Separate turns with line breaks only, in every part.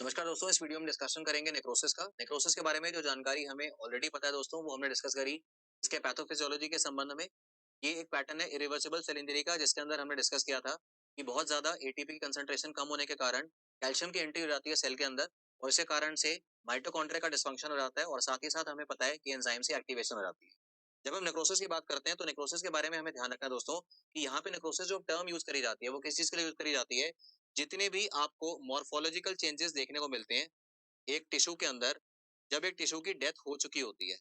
नमस्कार दोस्तों, इस वीडियो में डिस्कशन करेंगे नेक्रोसिस का। नेक्रोसिस के बारे में जो जानकारी हमें ऑलरेडी पता है दोस्तों, वो हमने डिस्कस करी इसके पैथोफिजियोलॉजी के संबंध में। ये एक पैटर्न है इरिवर्सिबल सेल इंजरी का, जिसके अंदर हमने डिस्कस किया था कि बहुत ज्यादा एटीपी की कंसंट्रेशन कम होने के कारण कैल्शियम की एंट्री हो जाती है सेल के अंदर, और इसके कारण से माइटोकॉन्ड्रिया का डिस्फंक्शन हो जाता है, और साथ ही साथ हमें पता है कि एंजाइम से एक्टिवेशन हो जाती है। जब हम नेक्रोसिस की बात करते हैं तो नेक्रोसिस के बारे में हमें ध्यान रखना है दोस्तों कि यहाँ पे नेक्रोसिस जो टर्म यूज करी जाती है वो किस चीज के लिए यूज करी जाती है। जितने भी आपको मॉर्फोलॉजिकल चेंजेस देखने को मिलते हैं एक टिश्यू के अंदर, जब एक टिश्यू की डेथ हो चुकी होती है,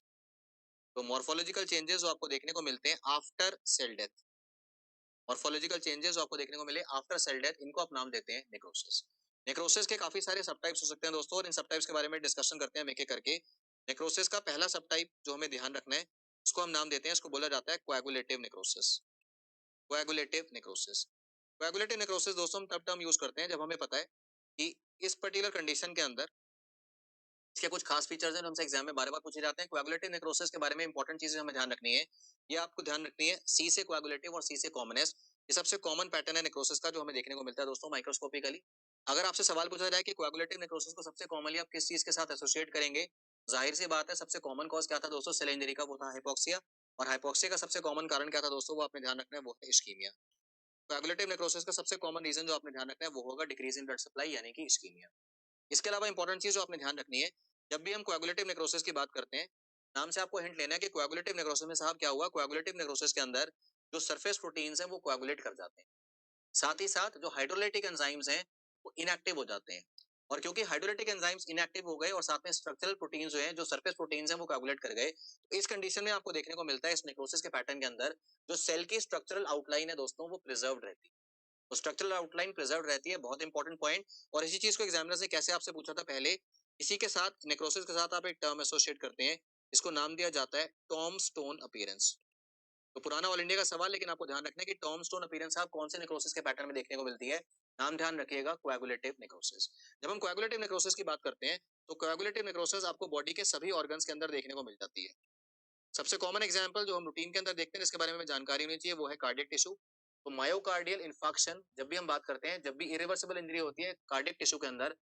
तो मॉर्फोलॉजिकल चेंजेस जो आपको देखने को मिलते हैं after sale death, morphological changes जो आपको देखने को मिले आफ्टर सेल डेथ, इनको आप नाम देते हैं नेक्रोसिस। नेक्रोसिस के काफी सारे सब टाइप्स हो सकते हैं दोस्तों, और इन सब टाइप्स के बारे में डिस्कशन करते हैं एक एक करके। नेक्रोसिस का पहला सब टाइप जो हमें ध्यान रखना है, उसको हम नाम देते हैं, इसको बोला जाता है coagulative necrosis. Coagulative necrosis. Coagulative necrosis दोस्तों हम तब टर्म यूज करते हैं जब हमें पता है कि इस पर्टिकुलर कंडीशन के अंदर इसके कुछ खास फीचर्स हैं जो हमसे एग्जाम में बार-बार पूछे जाते हैं। कोएगुलेटिव नेक्रोसिस के बारे में इंपॉर्टेंट चीजें हमें ध्यान रखनी है। ये आपको ध्यान रखनी है, सी से कोएगुलेटिव और सी से कॉमनेस। ये सबसे कॉमन पैटर्न है नेक्रोसिस का जो हमें देखने को मिलता है दोस्तों माइक्रोस्कोपिकली। अगर आपसे सवाल पूछा जाए कि कोएगुलेटिव नेक्रोसिस को सबसे कॉमनली आप किस चीज के साथ एसोसिएट करेंगे, जाहिर सी बात है सबसे कॉमन कॉज क्या था दोस्तों सेल इंजरी का, वो था हाइपोक्सिया। और हाइपोक्सिया का सबसे कॉमन कारण क्या था दोस्तों, वो आपने ध्यान रखना है, वो है इस्कीमिया। कोएगुलेटिव नेक्रोसिस का सबसे कॉमन रीजन जो आपने ध्यान रखना है वो होगा डिक्रीज इन ब्लड सप्लाई यानी कि इस्कीमिया। इसके अलावा इंपॉर्टेंट चीज जो आपने ध्यान रखनी है, जब भी हम कोएगुलेटिव नेक्रोसिस की बात करते हैं, नाम से आपको हिंट लेना है कि कोएगुलेटिव नेक्रोसिस में साहब क्या हुआ, कोएगुलेटिव नेक्रोसिस के अंदर जो सरफेस प्रोटीन्स हैं वो कोएगुलेट कर जाते हैं। साथ ही साथ जो हाइड्रोलाइटिक एंजाइम्स हैं वो इनएक्टिव हो जाते हैं। और क्योंकि हाइड्रोलाइटिक एंजाइम्स इनएक्टिव हो गए और साथ में स्ट्रक्चरल प्रोटीन्स जो हैं, जो सरफेस प्रोटीन्स हैं वो कोएगुलेट कर गए, तो इस कंडीशन में आपको देखने को मिलता है इस नेक्रोसिस के पैटर्न के अंदर जो सेल की स्ट्रक्चरल आउटलाइन है दोस्तों वो प्रिजर्व्ड रहती है। तो स्ट्रक्चरल आउटलाइन प्रिजर्व रहती है, बहुत इंपॉर्टेंट पॉइंट। और इसी चीज को एग्जामिनर ने कैसे आपसे पूछा था पहले, इसी के साथ नेक्रोसिस के साथ आप एक टर्म एसोसिएट करते हैं, इसको नाम दिया जाता है टॉम स्टोन अपीयरेंस। तो पुराना ऑल इंडिया का सवाल, लेकिन आपको ध्यान रखना है कि टॉम स्टोन अपीयरेंस आप कौन से नेक्रोसिस के पैटर्न में देखने को मिलती है। नाम ध्यान रखिएगा, कोएगुलेटिव नेक्रोसिस। जब हम कोएगुलेटिव नेक्रोसिस की बात करते हैं तो कोएगुलेटिव नेक्रोसिस आपको बॉडी के सभी ऑर्गन्स के अंदर देखने को मिल जाती है। सबसे कॉमन एग्जांपल जो हम रूटीन के अंदर देखते हैं जिसके बारे में हमें जानकारी होनी चाहिए वो है कार्डियक टिश्यू। तो मायोकार्डियल इन्फार्क्शन जब भी हम बात करते हैं, जब भी इरिवर्सिबल इंजरी होती है कार्डियक टिश्यू के अंदर,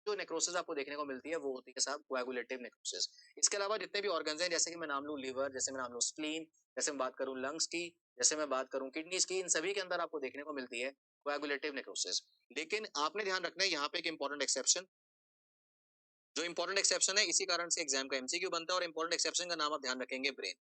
जो नेक्रोसिस आपको देखने को मिलती है वो होती है साहब कोएगुलेटिव नेक्रोसिस। इसके अलावा जितने भी ऑर्गन्स हैं, जैसे कि मैं नाम लूं लिवर, जैसे मैं नाम लूं स्प्लीन, जैसे मैं बात करूं लंग्स की, जैसे मैं बात करूं किडनीज की, इन सभी के अंदर आपको देखने को मिलती है कोएगुलेटिव नेक्रोसिस। लेकिन आपने ध्यान रखना है यहाँ पे एक इंपॉर्टेंट एक्सेप्शन, जो इंपॉर्टेंट एक्सेप्शन है इसी कारण से एग्जाम का एमसीक्यू बनता है, और इंपॉर्टेंट एक्सेप्शन का नाम आप ध्यान रखेंगे ब्रेन।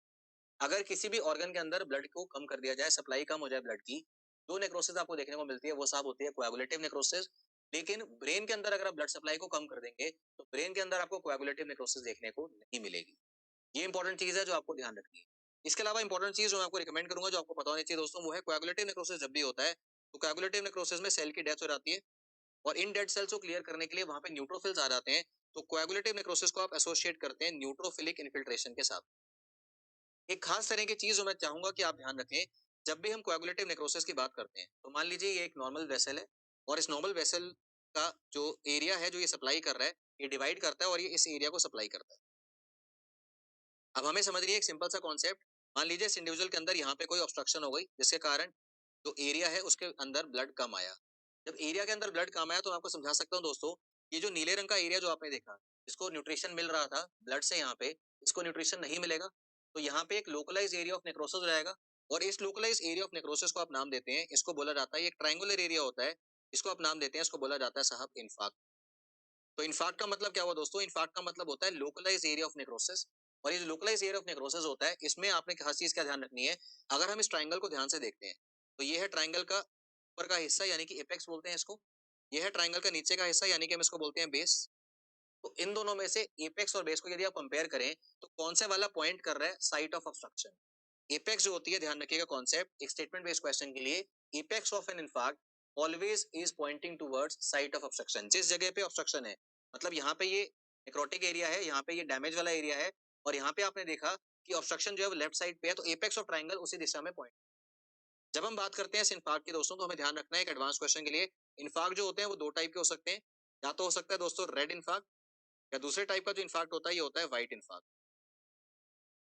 अगर किसी भी ऑर्गन के अंदर ब्लड को कम कर दिया जाए, सप्लाई कम हो जाए ब्लड की, जो नेक्रोसिस आपको देखने को मिलती है वो साहब होती है कोएगुलेटिव नेक्रोसिस। लेकिन ब्रेन के अंदर अगर आप ब्लड सप्लाई को कम कर देंगे तो ब्रेन के अंदर आपको कोएगुलेटिव नेक्रोसिस देखने को नहीं मिलेगी। ये इंपॉर्टेंट चीज है जो आपको ध्यान रखनी है। इसके अलावा इंपॉर्टेंट चीज जो मैं आपको रिकमेंड करूंगा, जो आपको पता होनी चाहिए दोस्तों, वो है कोएगुलेटिव नेक्रोसिस जब भी होता है तो कोएगुलेटिव नेक्रोसिस में सेल की डेथ हो जाती है, और इन डेड सेल्स को क्लियर करने के लिए वहां पे न्यूट्रोफिल्स आ जाते हैं। तो कोएगुलेटिव नेक्रोसिस को आप एसोसिएट करते हैं न्यूट्रोफिलिक इन्फिल्ट्रेशन के साथ। एक खास तरह की चीज जो मैं चाहूंगा कि आप ध्यान रखें, जब भी हम कोएगुलेटिव नेक्रोसिस की बात करते हैं तो मान लीजिए ये एक नॉर्मल वेसल है, और इस नॉर्मल वेसल का जो एरिया है जो ये सप्लाई कर रहा है, ये डिवाइड करता है और ये इस एरिया को सप्लाई करता है। अब हमें समझनी है एक सिंपल सा कॉन्सेप्ट। मान लीजिए इस इंडिविजुअल के अंदर यहाँ पे कोई ऑब्स्ट्रक्शन हो गई जिसके कारण जो एरिया है उसके अंदर ब्लड कम आया। जब एरिया के अंदर ब्लड कम आया तो मैं आपको समझा सकता हूँ दोस्तों, ये जो नीले रंग का एरिया जो आपने देखा, इसको न्यूट्रिशन मिल रहा था ब्लड से, यहाँ पे इसको न्यूट्रिशन नहीं मिलेगा, तो यहाँ पे एक लोकलाइज एरिया ऑफ नेक्रोसिस रहेगा। और इस लोकलाइज एरिया ऑफ नेक्रोसिस को आप नाम देते हैं, इसको बोला जाता है, ये एक ट्रायंगुलर एरिया होता है, इसको आप नाम देते हैं, इसको बोला जाता है साहब इन्फार्क्ट। तो इन्फार्क्ट का मतलब क्या हुआ दोस्तों, इन्फार्क्ट का मतलब होता है लोकलाइज एरिया ऑफ नेक्रोसिस। और ये जो लोकलाइज एरिया ऑफ नेक्रोसिस होता है, इसमें आपने हर चीज का ध्यान रखनी है। अगर हम इस ट्राइंगल को ध्यान से देखते हैं तो ये है ट्राइंगल का ऊपर का हिस्सा यानी कि एपेक्स बोलते हैं इसको, ये है ट्राइंगल का नीचे का हिस्सा यानी कि हम इसको बोलते हैं बेस। तो इन दोनों में से एपेक्स और बेस को यदि आप कंपेयर करें तो कौन से वाला पॉइंट कर रहा है साइट ऑफ ऑब्स्ट्रक्शन। एपेक्स जो होती है, ध्यान रखिएगा कॉन्सेप्ट एक स्टेटमेंट बेस्ड क्वेश्चन के लिए, apex of an infarct always is pointing towards site of obstruction. जिस जगह पे ऑब्स्ट्रक्शन है, मतलब यहाँ पे ये नेक्रोटिक एरिया है, यहाँ पे ये डैमेज वाला एरिया है, और यहाँ पे आपने देखा कि ऑब्स्ट्रक्शन जो है वो लेफ्ट साइड पे है, तो एपेक्स ऑफ ट्राइंगल उसी दिशा में पॉइंट। जब हम बात करते हैं इस इनफार्क्ट की दोस्तों, तो हमें ध्यान रखना है एक एडवांस क्वेश्चन के लिए, इनफार्क्ट जो होते हैं वो दो टाइप के हो सकते हैं। या तो हो सकता है दोस्तों रेड इनफार्क्ट, या दूसरे टाइप का जो इनफार्क्ट होता है ये होता है व्हाइट इनफार्क्ट।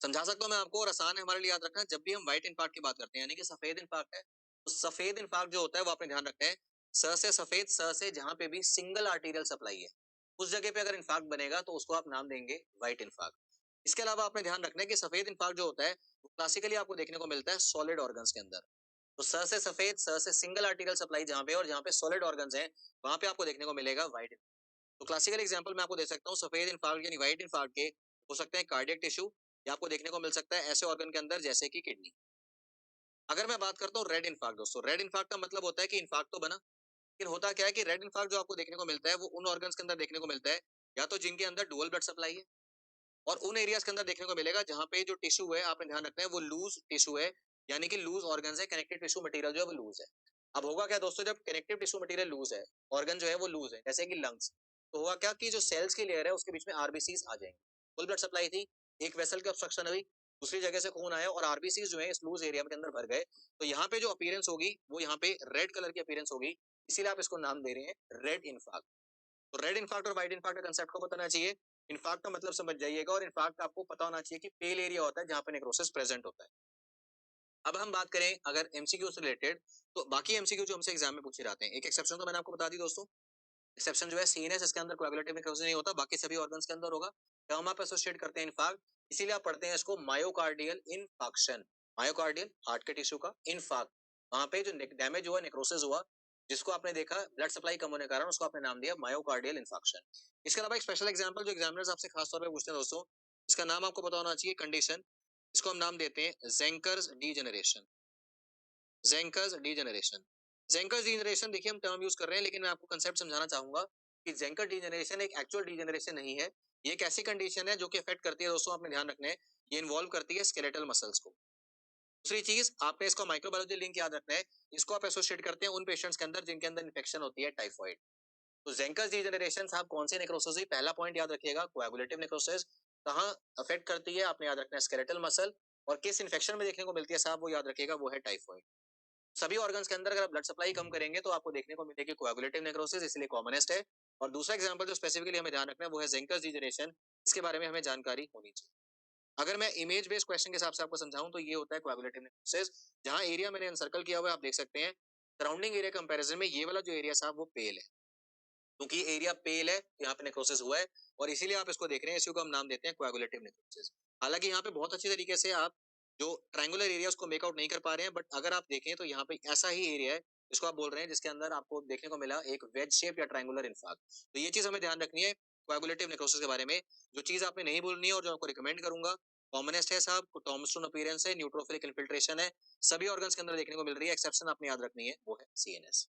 समझा सकता हूँ मैं आपको, और आसान है हमारे लिए याद रखना। जब भी हम व्हाइट इनफार्क्ट की बात करते हैं यानी कि सफेद इनफार्क्ट है, तो सफेद इनफार्क्ट जो होता है वो आपने ध्यान रखना है, स से सफेद, स से जहां पे भी सिंगल आर्टीरियल सप्लाई है उस जगह पे अगर इन्फार्क्ट बनेगा तो उसको आप नाम देंगे व्हाइट इन्फार्क्ट। इसके अलावा आपने ध्यान रखना है कि सफेद इन्फार्क्ट जो होता है वो क्लासिकली आपको देखने को मिलता है सॉलिड ऑर्गन्स के अंदर। तो स से सफेद, स से सिंगल आर्टिकल सप्लाई जहां पे और जहां पे सॉलिड ऑर्गन्स हैं वहां पे आपको देखने को मिलेगा व्हाइट। तो क्लासिकल एग्जांपल मैं आपको दे सकता हूँ सफेद इन्फार्क्ट यानी व्हाइट इन्फार्क्ट के हो सकते हैं कार्डियक टिश्यू, या आपको देखने को मिल सकता है ऐसे ऑर्गन के अंदर जैसे कि किडनी। अगर मैं बात करता हूँ रेड इन्फार्क्ट दोस्तों, रेड इन्फार्क्ट का मतलब होता है कि इन्फार्क्ट तो बना, लेकिन होता क्या है कि रेड इन्फार्क्ट जो आपको देखने को मिलता है वो उन ऑर्गन्स के अंदर देखने को मिलता है या तो जिनके अंदर डुअल ब्लड सप्लाई है, और उन एरियाज के अंदर देखने को मिलेगा जहां पे जो टिश्यू है आपने ध्यान रखना है वो लूज टिश्यू है, यानी कि लूज ऑर्गन्स है, कनेक्टिव टिश्यू मटेरियल जो है वो लूज है। अब होगा क्या दोस्तों, जब कनेक्टिव टिश्यू मटेरियल लूज है, ऑर्गन जो है वो लूज है जैसे कि लंग्स, तो होगा क्या कि जो सेल्स की लेयर है उसके बीच में आरबीसीज आ जाएंगे। फुल ब्लड सप्लाई थी, एक वेसल की ऑब्स्ट्रक्शन हुई, दूसरी जगह से खून आया और आरबीसीज जो है इस लूज एरिया के अंदर भर गए, तो यहाँ पे जो अपीयरेंस होगी वो यहाँ पे रेड कलर की अपीयरेंस होगी, इसीलिए आप इसको नाम दे रहे हैं रेड इन्फार्क्ट। तो रेड इन्फार्क्ट और व्हाइट इन्फार्क्ट का कंसेप्ट को बताना चाहिए। इन्फार्क्ट का मतलब समझ जाइएगा और इन्फार्क्ट आपको पता होना चाहिए कि पेल एरिया होता है जहां पे नेक्रोसिस प्रेजेंट होता है। अब हम बात करें अगर एमसीक्यू से रिलेटेड, तो बाकी एमसीक्यू जो हमसे एग्जाम में पूछे जाते हैं, एक एक्सेप्शन तो मैंने आपको बता दी दोस्तों, एक्सेप्शन जो है सीएनएस, इसके अंदर कोएगुलेटिव नेक्रोसिस नहीं होता, बाकी सभी ऑर्गन्स के अंदर होगा। टर्म आप एसोसिएट करते हैं इन्फार्क्ट, इसीलिए आप पढ़ते हैं इसको मायोकार्डियल इन्फाक्शन। मायोकार्डियल हार्ट के टिश्यू का, इन्फार्क्ट वहां पे जो डैमेज हुआ, नेक्रोसिस हुआ, जिसको आपने देखा ब्लड सप्लाई कम होने के कारण उसको आपने नाम दिया मायोकार्डियल इन्फाक्शन। इसके अलावा एक स्पेशल एग्जांपल जो एग्जामिनर्स आपसे खास तौर पे पूछते हैं दोस्तों, इसका नाम आपको पता होना चाहिए, कंडीशन, इसको हम नाम देते हैं जेंकर्स डीजेनरेशन। जेंकर्स डीजेनरेशन, जेंकर्स डीजेनरेशन देखिए हम टर्म यूज कर रहे हैं, लेकिन मैं आपको कंसेप्ट समझाना चाहूंगा कि जेंकर डीजेनरेशन एक एक्चुअल डीजेनरेशन नहीं है, ये एक ऐसी कंडीशन है जो कि अफेक्ट करती है दोस्तों, आपने ध्यान रखना है, ये इन्वॉल्व करती है स्केलेटल मसल्स को। दूसरी चीज आपने इसका माइक्रोबायोलॉजी लिंक याद रखना है, इसको आप एसोसिएट करते हैं उन पेशेंट्स के अंदर जिनके अंदर इन्फेक्शन होती है टाइफाइड। तो जेंकर्स डीजेनरेशन साहब कौन से नेक्रोसिस हुई, पहला पॉइंट याद रखिएगा कोएगुलेटिव नेक्रोसिस, कहां अफेक्ट करती है आपने याद रखना है स्केलेटल मसल, और किस इन्फेक्शन में देखने को मिलती है साहब वो याद रखिएगा, वो है टाइफाइड। सभी ऑर्गन्स के अंदर अगर ब्लड सप्लाई कम करेंगे तो आपको देखने को मिलेगी कोएगुलेटिव नेक्रोसिस, इसलिए कॉमनेस्ट है। और दूसरा एग्जांपल जो स्पेसिफिकली हमें ध्यान रखना है वो है जेंकर्स डीजेनरेशन, इसके बारे में हमें जानकारी होनी चाहिए। अगर मैं इमेज बेस्ड क्वेश्चन के हिसाब से आपको समझाऊं तो ये होता है कोएगुलेटिव नेक्रोसिस, जहां एरिया मैंने एनसर्कल किया हुआ है आप देख सकते हैं, सराउंडिंग एरिया कंपैरिजन में ये वाला जो एरिया साहब वो पेल है, क्योंकि एरिया पेल है यहाँ पे नेक्रोसिस हुआ है, और इसीलिए आप इसको देख रहे हैं, इसी को हम नाम देते हैं कोएगुलेटिव नेक्रोसिस। हालांकि यहाँ पे बहुत अच्छी तरीके से आप जो ट्रायंगुलर एरिया उसको मेकआउट नहीं कर पा रहे हैं, बट अगर आप देखें तो यहाँ पे ऐसा ही एरिया है जिसको आप बोल रहे हैं, जिसके अंदर आपको देखने को मिला एक वेज शेप या ट्रायंगुलर इन्फार्क्ट। तो ये चीज हमें ध्यान रखनी है कोएगुलेटिव नेक्रोसिस के बारे में। जो चीज आपने नहीं बोलनी है और जो आपको रिकमेंड करूंगा, कॉमनेस्ट है साहब, टॉमस्टोन अपीयरेंस है, न्यूट्रोफिलिक इन्फिल्ट्रेशन है, सभी ऑर्गन्स के अंदर देखने को मिल रही है, एक्सेप्शन आपने याद रखनी है वो है सीएनएस।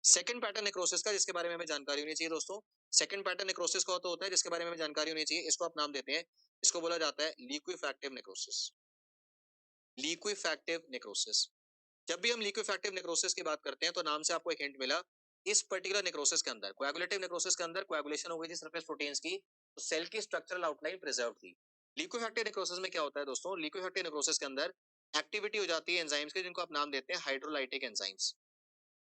सेकंड पैटर्न नेक्रोसिस का जिसके बारे में हमें जानकारी होनी चाहिए दोस्तों, सेकंड पैटर्न नेक्रोसिस का तो होता है जिसके बारे में हमें जानकारी होनी चाहिए, इसको आप नाम देते हैं, इसको बोला जाता है लिक्विफैक्टिव नेक्रोसिस। लिक्विफैक्टिव नेक्रोसिस, जब भी हम लिक्विफैक्टिव नेक्रोसिस की बात करते हैं तो नाम से आपको एक हिंट मिला, इस पर्टिकुलर नेक्रोसिस के अंदर, कोएगुलेटिव नेक्रोसिस के अंदर कोएगुलेशन हो गई थी सरफेस प्रोटीन्स की, तो सेल की स्ट्रक्चरल आउटलाइन प्रिजर्व थी। लिक्विफैक्टिव नेक्रोसिस में क्या होता है दोस्तों, लिक्विफैक्टिव नेक्रोसिस के अंदर एक्टिविटी हो जाती है एंजाइम्स की, जिनको आप नाम देते हैं हाइड्रोलाइटिक एंजाइम्स।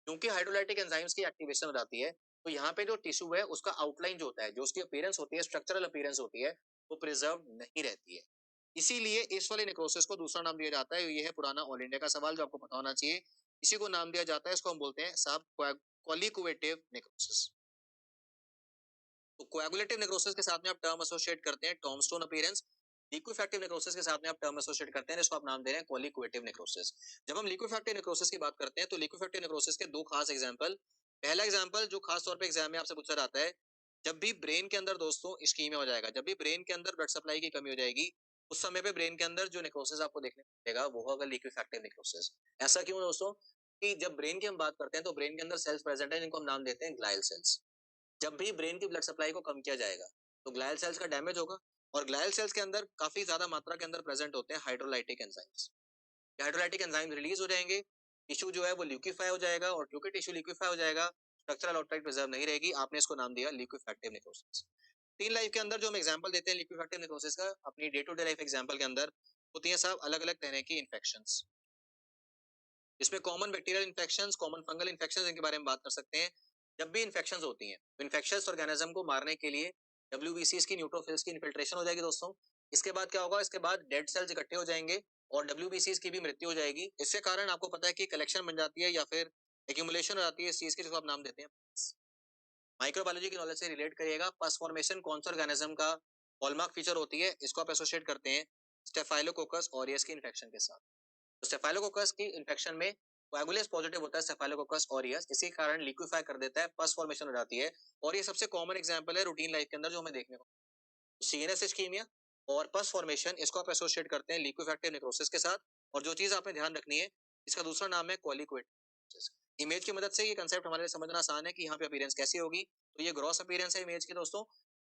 क्योंकि हाइड्रोलाइटिक एंजाइम्स की एक्टिवेशन हो जाती है, तो यहाँ पे जो टिश्यू है उसका आउटलाइन जो होता है, जो उसकी अपीयरेंस होती है, स्ट्रक्चरल अपीयरेंस होती है, वो प्रिजर्व नहीं रहती है। इसीलिए इस वाले नेक्रोसिस को दूसरा नाम दिया जाता है, ये है पुराना ऑल इंडिया का सवाल जो आपको पता होना चाहिए, इसी को नाम दिया जाता है, इसको हम बोलते हैं साहब कॉलिकुवेटिव नेक्रोसिस। तो कोएगुलेटिव नेक्रोसिस के साथ में आप टर्म एसोसिएट करते हैं टॉमस्टोन अपीयरेंस, लिक्विफैक्टिव नेक्रोसिस के साथ में आप टर्म एसोसिएट करते हैं, इसको आप नाम दे रहे हैं कॉलिकुवेटिव नेक्रोसिस। जब हम लिक्विफैक्टिव नेक्रोसिस की बात करते हैं तो लिक्विफैक्टिव नेक्रोसिस के दो खास एग्जांपल, पहला एग्जांपल जो खास तौर पे एग्जाम में आपसे पूछा जाता है, जब भी ब्रेन के अंदर दोस्तों इस्कीमिया हो जाएगा, जब भी ब्रेन के अंदर ब्लड सप्लाई की कमी हो जाएगी, उस समय पे ब्रेन के अंदर जो नेक्रोसिस आपको देखने को मिलेगा वो होगा लिक्विफैक्टिव नेक्रोसिस। ऐसा क्यों दोस्तों, कि जब ब्रेन की हम बात करते हैं तो ब्रेन के अंदर सेल्स प्रेजेंट है जिनको हम नाम देते हैं ग्लायल सेल्स। जब भी ब्रेन की ब्लड सप्लाई को कम किया जाएगा तो ग्लायल सेल्स का डैमेज होगा, और ग्लायल सेल्स के अंदर काफी ज्यादा मात्रा के अंदर प्रेजेंट होते हैं hydrolytic enzymes. Hydrolytic enzyme release हो जाएंगे, टिश्यू जो है वो लिक्विफाई हो जाएगा, और क्योंकि टिश्यू लिक्विफाई हो जाएगा स्ट्रक्चरल आउटलाइन प्रिजर्व नहीं रहेगी, आपने इसको नाम दिया लिक्विफैक्टिव नेक्रोसिस। टीन लाइफ के अंदर जो हम एग्जांपल देते हैं लिक्विफैक्टिव नेक्रोसिस का अपनी day to day life example के अंदर, होती है साहब अलग अलग तरह की इन्फेक्शंस। इसमें common bacterial infections, common fungal infections, इनके बारे में बात कर सकते हैं। जब भी इन्फेक्शंस होती हैं तो इन्फेक्शियस ऑर्गेनिज्म को मारने के लिए डब्ल्यूबीसीज की, न्यूट्रोफिल्स की इन्फिल्ट्रेशन हो जाएगी दोस्तों। इसके बाद क्या होगा, इसके बाद डेड सेल्स इकट्ठे हो जाएंगे और डब्ल्यूबीसीज की भी मृत्यु हो जाएगी। इसके कारण आपको पता है कि कलेक्शन बन जाती है या फिर एक्यूमुलेशन हो जाती है इस चीज की, जिसको आप नाम देते हैं। माइक्रोबायोलॉजी की नॉलेज से रिलेट करिएगा। पस फॉर्मेशन कौन सा ऑर्गेनिज्म का हॉलमार्क फीचर होती है, इसको आप एसोसिएट करते हैं स्टेफाइलोकोकस ऑरियस की इन्फेक्शन के साथ। तो स्टेफाइलोकोकस की इन्फेक्शन में कोएगुलेस पॉजिटिव होता है स्टेफाइलोकोकस ऑरियस, इसी कारण लिक्विफाई कर देता है, पस फॉर्मेशन हो जाती है। और ये सबसे कॉमन एग्जांपल है रूटीन लाइफ के अंदर जो हमें देखने को, सीएनएस इस्कीमिया और पस फॉर्मेशन, इसको आप एसोसिएट करते हैं लिक्विफैक्टिव नेक्रोसिस के साथ। और जो चीज आपने ध्यान रखनी है, इसका दूसरा नाम है क्वालिक्वेट। इमेज की मदद से ये कंसेप्ट हमारे लिए समझना आसान है कि यहाँ पे अपीयरेंस कैसी होगी। तो ये ग्रॉस अपीयरेंस है इमेज की दोस्तों।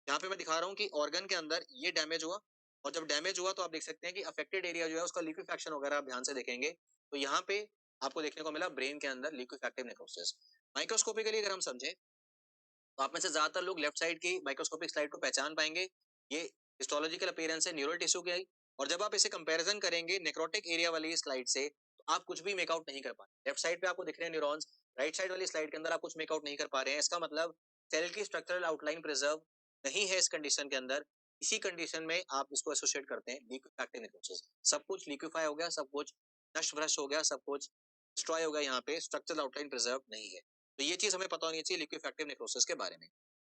यहाँ पे मैं दिखा रहा हूँ कि ऑर्गन के अंदर ये डैमेज हुआ, और जब डैमेज हुआ तो आप देख सकते हैं कि अफेक्टेड एरिया जो है उसका लिक्विफैक्शन वगैरह आप ध्यान से देखेंगे तो यहाँ पे आपको देखने को मिला ब्रेन के अंदर लिक्विफैक्टिव नेक्रोसिस। माइक्रोस्कोपिकली अगर हम समझें तो आप में से ज्यादातर लोग लेफ्ट साइड की माइक्रोस्कोपिक स्लाइड को पहचान पाएंगे। ये हिस्टोलॉजिकल अपीयरेंस है न्यूरल टिश्यू की आई। और जब आप इसे कंपैरिजन करेंगे नेक्रोटिक एरिया वाली स्लाइड से तो आप कुछ भी मेकआउट नहीं कर पा रहे। लेफ्ट साइड पे आपको दिख रहे हैं न्यूरॉन्स, राइट साइड वाली स्लाइड के अंदर आप कुछ मेकआउट नहीं कर पा रहे हैं। इसका मतलब सेल की स्ट्रक्चरल आउटलाइन प्रिजर्व नहीं है इस कंडीशन के अंदर। इसी कंडीशन में आप इसको एसोसिएट करते हैं लिक्विफैक्टिव नेक्रोसिस। सब कुछ लिक्विफाई हो गया, सब कुछ नष्ट भ्रष्ट हो गया, सब कुछ डिस्ट्रॉय हो गया, यहाँ पे स्ट्रक्चरल आउटलाइन प्रिजर्व नहीं है। तो ये चीज हमें पता होनी चाहिए लिक्विफैक्टिव नेक्रोसिस के बारे में।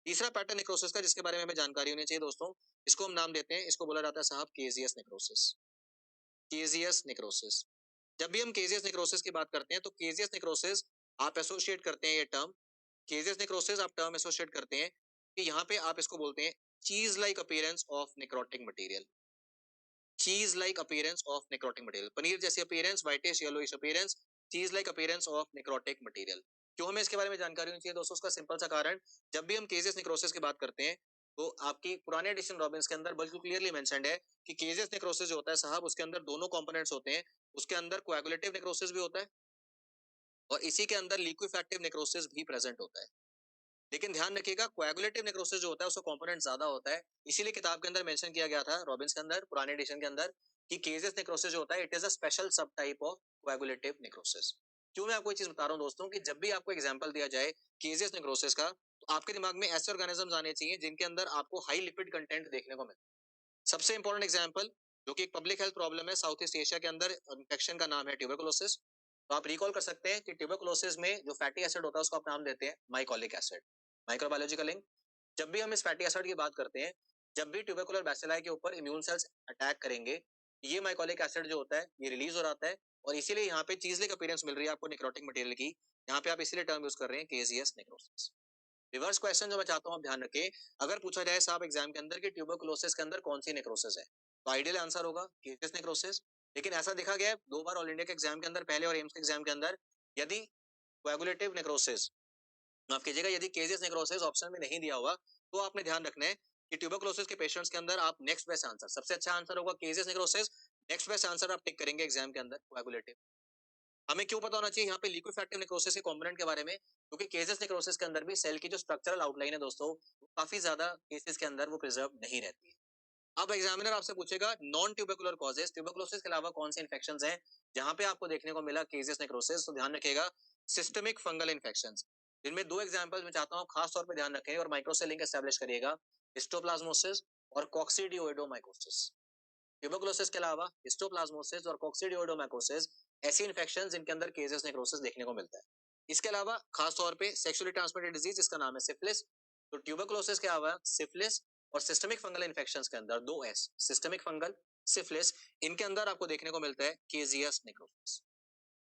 तीसरा पैटर्न नेक्रोसिस का जिसके बारे में हमें जानकारी होनी चाहिए दोस्तों, इसको हम नाम देते हैं, इसको बोला जाता है साहब केजियस नेक्रोसिस। Caseous necrosis. जब भी हम केजियस नेक्रोसिस की बात करते हैं तो केजियस नेक्रोसिस आप एसोसिएट करते हैं, ये टर्म केजियस नेक्रोसिस आप टर्म एसोसिएट करते हैं कि यहाँ पे आप इसको बोलते हैं cheese like appearance of necrotic material. Cheese like appearance of necrotic material, paneer जैसी appearance, whitish yellowish appearance, cheese like appearance of necrotic material. क्यों हमें इसके बारे में जानकारी होनी चाहिए दोस्तों? उसका सिंपल सा कारण, जब भी हम केजेस नेक्रोसिस की बात करते हैं तो आपकी पुराने एडिशन रॉबिन्स के अंदर बिल्कुल क्लियरली मेंशन्ड है कि केजेस नेक्रोसिस जो होता है साहब उसके अंदर दोनों कंपोनेंट्स होते हैं। उसके अंदर कोएगुलेटिव नेक्रोसिस भी होता है और इसी के अंदर लिक्विफैक्टिव नेक्रोसिस भी प्रेजेंट होता है। लेकिन ध्यान रखिएगा कोएगुलेटिव नेक्रोसिस जो होता है उसका कंपोनेंट ज्यादा होता है। इसीलिए किताब के अंदर मेंशन किया गया था रॉबिन्स के अंदर पुराने एडिशन के अंदर कि केजेस नेक्रोसिस जो होता है इट इज अ स्पेशल सब टाइप ऑफ कोएगुलेटिव नेक्रोसिस। क्यों मैं आपको ये चीज बता रहा हूँ दोस्तों कि जब भी आपको एग्जांपल दिया जाए केजेस नेक्रोसिस का तो आपके दिमाग में ऐसे ऑर्गेनिजम्स आने चाहिए जिनके अंदर आपको हाई लिपिड कंटेंट देखने को मिले। सबसे इंपॉर्टेंट एग्जांपल जो कि एक पब्लिक हेल्थ प्रॉब्लम है साउथ ईस्ट एशिया के अंदर, इन्फेक्शन का नाम है ट्यूबरकुलोसिस। तो आप रिकॉल कर सकते हैं कि ट्यूबरकुलोसिस में जो फैटी एसिड होता है उसको आप नाम देते हैं माइकोलिक एसिड। माइक्रोबायोलॉजिकल लिंक, जब भी हम इस फैटी एसिड की बात करते हैं, जब भी ट्यूबरकुलर बैसिलाई के ऊपर इम्यून सेल्स अटैक करेंगे, ये माइकोलिक एसिड जो होता है ये रिलीज हो जाता है और इसीलिए यहाँ पे चीज लाइक अपीयरेंस मिल रही है आपको नेक्रोटिक मटेरियल की। यहाँ पे आप इसीलिए टर्म यूज कर रहे हैं केजीएस नेक्रोसिस। रिवर्स क्वेश्चन जो मैं चाहता हूँ आप ध्यान रखें, अगर पूछा जाए साहब एग्जाम के अंदर कि ट्यूबरकुलोसिस के अंदर कौन सी नेक्रोसिस है, तो आइडियल आंसर होगा केजीएस नेक्रोसिस। लेकिन ऐसा देखा गया है 2 बार ऑल इंडिया के एग्जाम के अंदर, पहले और एम्स के एग्जाम के अंदर, यदि कोएगुलेटिव नेक्रोसिस, माफ कीजिएगा, यदि केजेस नेक्रोसिस ऑप्शन में नहीं दिया हुआ तो आपने ध्यान रखना है कि ट्यूबरकुलोसिस के पेशेंट्स के अंदर आप नेक्स्ट बेस्ट आंसर, सबसे अच्छा आंसर होगा केजेस नेक्रोसिस। नेक्स्ट बेस्ट आंसर आप टिक करेंगे एग्जाम के अंदर कोएगुलेटिव। हमें क्यों पता होना चाहिए यहाँ पे लिक्विफैक्टिव नेक्रोसिस के कंपोनेंट के बारे में? क्योंकि केजेस नेक्रोसिस के अंदर भी सेल की जो स्ट्रक्चरल आउटलाइन है दोस्तों, वो काफी ज्यादा केसेस के अंदर वो प्रिजर्व नहीं रहती है। अब एग्जामिनर आपसे पूछेगा नॉन ट्यूबरकुलर कॉजेस, ट्यूबरकुलोसिस के अलावा कौन से इन्फेक्शंस हैं जहां पे आपको देखने को मिला केजेस नेक्रोसिस? तो ध्यान रखिएगा सिस्टमिक फंगल इन्फेक्शंस, जिनमें 2 एग्जांपल्स मैं चाहता हूं खास तौर पे ध्यान रखें और माइक्रो से लिंक एस्टैब्लिश करिएगा, हिस्टोप्लाज्मोसिस और कॉक्सीडियोइडोमाइकोसिस। ट्यूबरकुलोसिस के अलावा हिस्टोप्लाज्मोसिस और कॉक्सीडियोइडोमाइकोसिस ऐसी इन्फेक्शन जिनके अंदर केजेस नेक्रोसिस देखने को मिलता है। इसके अलावा खास तौर पे सेक्सुअली ट्रांसमिटेड डिजीज जिसका नाम है सिफिलिस। तो ट्यूबरकुलोसिस के अलावा सिफिलिस और सिस्टमिक फंगल इन्फेक्शंस के अंदर 2 S, सिस्टमिक फंगल, सिफिलिस, इनके अंदर आपको देखने को मिलता है केजियस नेक्रोसिस।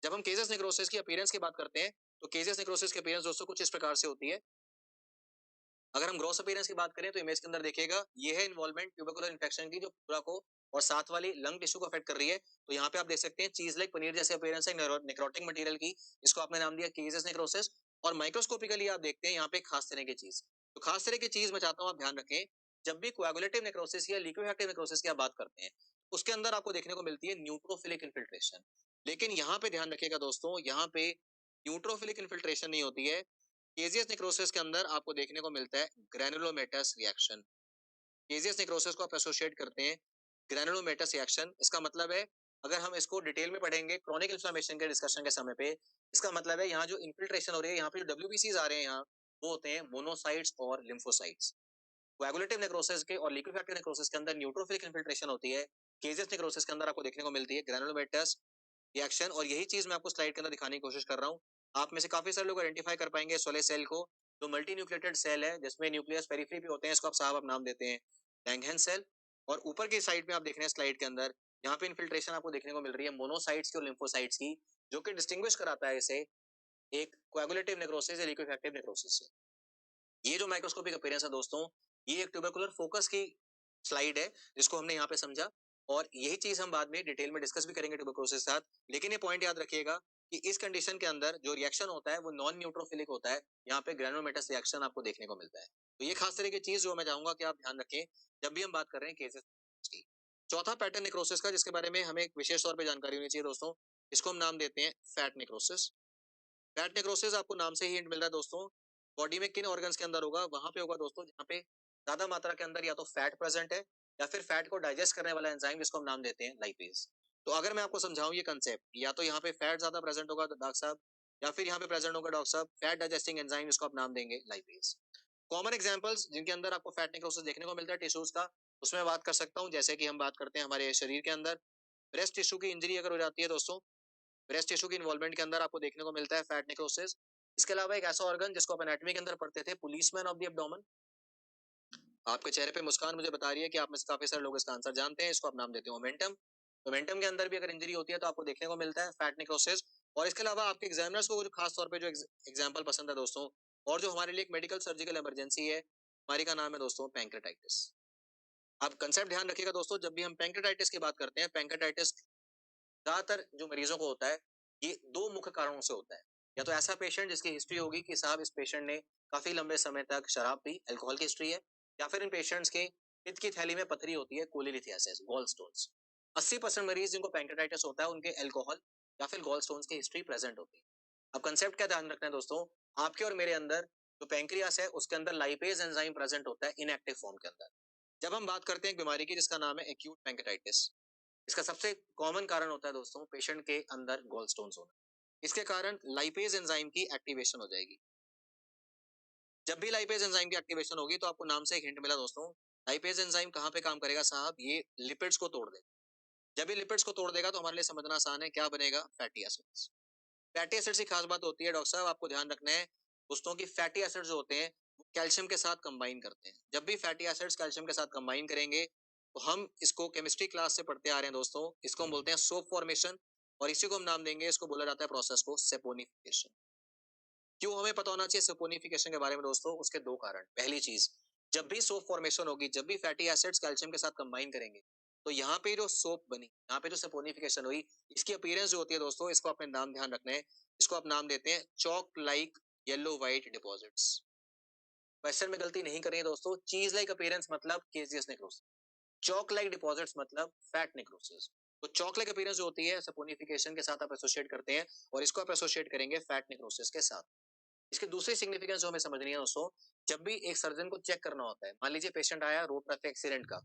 जब हम केजियस नेक्रोसिस की अपीयरेंस की बात करते हैं तो केजियस नेक्रोसिस की अपीयरेंस दोस्तों कुछ इस प्रकार से होती है। अगर हम ग्रॉस अपीयरेंस की बात करें तो इमेज के अंदर देखिएगा ये है इन्वॉल्वमेंट ट्यूबरकुलर इन्फेक्शन की जो पूरा को और साथ वाली लंग टिश्यू को अफेक्ट कर रही है। तो यहाँ पे आप देख सकते हैं चीज लाइक पनीर जैसे अपीयरेंस है नेक्रोटिक मटेरियल की, इसको आपने नाम दिया केजियस नेक्रोसिस। और माइक्रोस्कोपिकली आप देखते हैं यहाँ पे खास तरह की चीज, तो खास तरह की चीज मैं चाहता हूँ आप ध्यान रखें, जब भी कोएगुलेटिव नेक्रोसिस या लिक्विफैक्टिव नेक्रोसिस की आप बात करते हैं उसके अंदर आपको देखने को मिलती है न्यूट्रोफिलिक इन्फिल्ट्रेशन। लेकिन यहाँ पे ध्यान रखिएगा दोस्तों, यहाँ पे न्यूट्रोफिलिक इन्फिल्ट्रेशन नहीं होती है। केजियस नेक्रोसिस के अंदर आपको देखने को मिलता है ग्रैनुलोमेटस रिएक्शन। केजियस नेक्रोसिस को आप एसोसिएट करते हैं ग्रैनुलोमेटस रिएक्शन। इसका मतलब है, अगर हम इसको डिटेल में पढ़ेंगे क्रॉनिक इन्फ्लेमेशन के डिस्कशन के समय पे, इसका मतलब है यहाँ जो इन्फिल्ट्रेशन हो रही है, यहाँ पे जो डब्ल्यूबीसीज आ रहे हैं यहाँ, वो होते हैं मोनोसाइट्स और लिम्फोसाइट्स। कोएगुलेटिव नेक्रोसिस के और लिक्विफैक्टिव नेक्रोसिस के अंदर न्यूट्रोफिलिक इन्फिल्ट्रेशन होती है। केजियस नेक्रोसिस के अंदर आपको देखने को मिलती है ग्रैनुलोमेटस रिएक्शन। और यही चीज मैं आपको स्लाइड के अंदर दिखाने की कोशिश कर रहा हूँ। आप में से काफी सारे लोग आइडेंटिफाई कर पाएंगे सोले सेल को, जो मल्टी न्यूक्लिएटेड सेल है जिसमें न्यूक्लियस पेरिफेरी पे होते हैं, इसको आप साहब आप नाम देते हैं लैंगहेंस सेल। और ऊपर की साइड में आप देख रहे हैं स्लाइड के अंदर, यहाँ पे इन्फिल्ट्रेशन आपको देखने को मिल रही है मोनोसाइट्स की और लिम्फोसाइट्स की, जो कि डिस्टिंग्विश कराता है इसे एक कोएगुलेटिव नेक्रोसिस या लिक्विफैक्टिव नेक्रोसिस से। ये जो माइक्रोस्कोपिक अपीयरेंस है दोस्तों, ये एक ट्यूबरकुलर फोकस की स्लाइड है जिसको हमने यहाँ पे समझा, और यही चीज हम बाद में डिटेल में डिस्कस भी करेंगे ट्यूबरकुलोसिस के साथ। लेकिन ये पॉइंट याद रखिएगा कि इस कंडीशन के अंदर जो रिएक्शन होता है वो नॉन न्यूट्रोफिलिक होता है, यहाँ पे ग्रेनुलोमेटस रिएक्शन आपको देखने को मिलता है। तो ये खास तरह की चीज जो मैं चाहूंगा कि आप ध्यान रखें जब भी हम बात कर रहे हैं केसेस की। चौथा पैटर्न नेक्रोसिस का जिसके बारे में हमें एक विशेष तौर पर जानकारी होनी चाहिए दोस्तों, इसको हम नाम देते हैं फैट नेक्रोसिस। फैट नेक्रोसिस आपको नाम से ही हिंट मिल रहा है दोस्तों, बॉडी में किन ऑर्गन्स के अंदर होगा, वहां पे होगा दोस्तों जहाँ पे ज्यादा मात्रा के अंदर या तो फैट प्रेजेंट है या फिर फैट को डाइजेस्ट करने वाला एंजाइम जिसको हम नाम देते हैं लाइपेज। तो अगर मैं आपको समझाऊं ये कंसेप्ट, या तो यहाँ पे फैट ज्यादा प्रेजेंट होगा डॉक्टर साहब, या फिर यहाँ पे प्रेजेंट होगा डॉक्टर साहब फैट डाइजेस्टिंग एंजाइम, जिसको आप नाम देंगे लाइपेज। कॉमन एग्जांपल्स जिनके अंदर आपको फैट नेक्रोसिस देखने को मिलता है टिश्यूज का, उसमें बात कर सकता हूँ, जैसे कि हम बात करते हैं हमारे शरीर के अंदर ब्रेस्ट टिश्यू की इंजरी अगर हो जाती है दोस्तों, ब्रेस्ट टिश्यू की इन्वॉल्वमेंट के अंदर आपको देखने को मिलता है फैट नेक्रोसिस। इसके अलावा एक ऐसा ऑर्गन जिसको आप एनाटॉमी के अंदर पढ़ते थे, पुलिसमैन ऑफ द एब्डोमेन। आपके चेहरे पे मुस्कान मुझे बता रही है कि आप में से काफी सारे लोग इसका आंसर जानते हैं, इसको आप नाम देते हो मोमेंटम। मोमेंटम के अंदर भी अगर इंजरी होती है तो आपको देखने को मिलता है फैट नेक्रोसिस। और इसके अलावा आपके एग्जामिनर्स को जो खास तौर पे जो एग्जाम्पल पसंद है दोस्तों, और जो हमारे लिए एक मेडिकल सर्जिकल इमरजेंसी है, हमारी का नाम है दोस्तों पैंक्रेटाइटिस। आप कंसेप्ट ध्यान रखिएगा दोस्तों, जब भी हम पैंक्रेटाइटिस की बात करते हैं, पैंक्रेटाइटिस ज्यादातर जो मरीजों को होता है ये दो मुख्य कारणों से होता है। या तो ऐसा पेशेंट जिसकी हिस्ट्री होगी कि साहब इस पेशेंट ने काफी लंबे समय तक शराब पी, अल्कोहल की हिस्ट्री है, या फिर इन पेशेंट्स के पित्त की थैली में पथरी होती है, कोलिलिथियासिस, गॉल स्टोन्स। 80% मरीज जिनको पैंक्रेटाइटिस होता है उनके अल्कोहल या फिर गॉल स्टोन्स की हिस्ट्री प्रेजेंट होती है। अब कंसेप्ट क्या ध्यान रखना है दोस्तों, आपके और मेरे अंदर जो पैंक्रियास है उसके अंदर लाइपेज एंजाइम प्रेजेंट होता है इनएक्टिव फॉर्म के अंदर। जब हम बात करते हैं एक बीमारी की जिसका नाम है एक्यूट पैंक्रेटाइटिस, इसका सबसे कॉमन कारण होता है दोस्तों पेशेंट के अंदर गॉल स्टोन्स होना। इसके कारण लाइपेज एंजाइम की एक्टिवेशन हो जाएगी। जब भी लाइपेज एंजाइम की एक्टिवेशन होगी तो आपको नाम से एक हिंट मिला दोस्तों, लाइपेज एंजाइम कहाँ पे काम करेगा साहब, ये लिपिड्स को तोड़ देगा। जब ये लिपिड्स को तोड़ देगा तो हमारे लिए समझना आसान है, क्या बनेगा, फैटी एसिड्स। फैटी एसिड्स की खास बात होती है डॉक्टर साहब, आपको ध्यान रखना है दोस्तों की फैटी एसिड्स जो होते हैं वो कैल्शियम के साथ कंबाइन करते हैं। जब भी फैटी एसिड्स कैल्शियम के साथ कंबाइन करेंगे तो हम इसको केमिस्ट्री क्लास से पढ़ते आ रहे हैं दोस्तों, इसको हम बोलते हैं सोप फॉर्मेशन, और इसी को हम नाम देंगे, इसको बोला जाता है प्रोसेस को सेपोनिफिकेशन। क्यों हमें पता होना चाहिए सेपोनिफिकेशन के बारे में दोस्तों, उसके दो कारण। पहली चीज, जब भी सोप फॉर्मेशन होगी, जब भी फैटी एसिड्स कैल्शियम के साथ कंबाइन करेंगे, तो यहाँ पे जो सोप बनी, यहाँ पे जो सेपोनिफिकेशन हुई, इसकी अपीयरेंस जो होती है दोस्तों, इसको अपने नाम ध्यान रखना है, इसको आप नाम देते हैं chalk like yellow white deposits. Question में गलती नहीं करिए दोस्तों, चीज लाइक अपीयरेंस मतलब caseous necrosis, chalk like deposits मतलब फैट नेक्रोसिस। तो चॉक लाइक अपीयरेंस जो होती है सपोनिफिकेशन के साथ आप एसोसिएट करते हैं, और इसको आप एसोसिएट करेंगे फैट नेक्रोसिस के साथ। इसकी दूसरी सिग्निफिकेंस जो हमें समझनी है दोस्तों, जब भी एक सर्जन को चेक करना होता है, मान लीजिए पेशेंट आया रोड ट्रैफिक एक्सीडेंट का,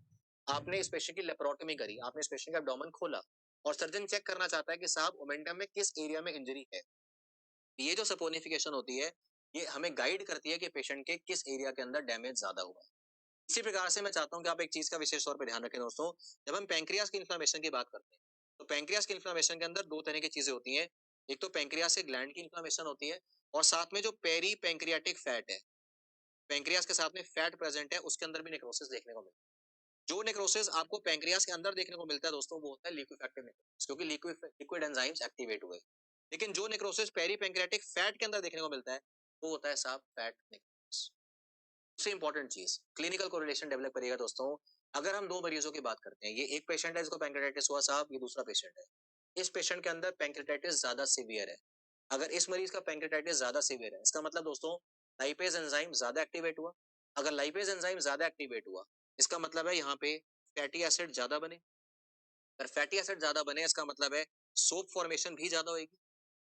आपने इस पेशेंट की लेप्रोटमी करी, आपने इस पेशेंट का एब्डोमेन खोला, और सर्जन चेक करना चाहता है कि साहब ओमेंटम में किस एरिया में इंजरी है। ये जो सपोनिफिकेशन होती है ये हमें गाइड करती है कि पेशेंट के किस एरिया के अंदर डैमेज ज्यादा हुआ है। इसी प्रकार से मैं चाहता हूं कि आप एक चीज का विशेष तौर पर ध्यान रखें दोस्तों, जब हम पैंक्रियास की इन्फ्लेमेशन की बात करते हैं, तो पैंक्रियास की इन्फ्लेमेशन के अंदर दो तरह की चीजें होती हैं। एक तो पैंक्रियास के ग्लैंड की इन्फ्लेमेशन होती है, और साथ में जो पेरी पैंक्रियाटिक फैट है, पैंक्रियास के साथ में फैट प्रेजेंट है, उसके अंदर भी नेक्रोसिस देखने को मिलता है। जो नेक्रोसिस आपको पैंक्रियास के अंदर देखने को मिलता है दोस्तों, वो होता है लिक्विफैक्टिव नेक्रोसिस, क्योंकि लिक्विड एंजाइम्स एक्टिवेट हुए। लेकिन जो नेक्रोसिस पेरी पैंक्रियाटिक फैट के अंदर देखने को मिलता है, वो होता है साहब फैट नेक्रोसिस। सबसे इंपॉर्टेंट चीज, क्लिनिकल कोरिलेशन डेवलप करिएगा दोस्तों। अगर हम दो मरीजों की बात करते हैं, ये एक पेशेंट है जिसको पैंक्रेटाइटिस हुआ साहब, ये दूसरा पेशेंट है, इस पेशेंट के अंदर पैंक्रेटाइटिस ज्यादा सीवियर है। अगर इस मरीज का पैंक्रेटाइटिस ज्यादा सीवियर है, इसका मतलब दोस्तों लाइपेज एंजाइम ज्यादा एक्टिवेट हुआ। अगर लाइपेज एंजाइम ज्यादा एक्टिवेट हुआ, इसका मतलब है यहाँ पे फैटी एसिड ज्यादा बने। अगर फैटी एसिड ज्यादा बने, इसका मतलब है सोप फॉर्मेशन भी ज्यादा होगी।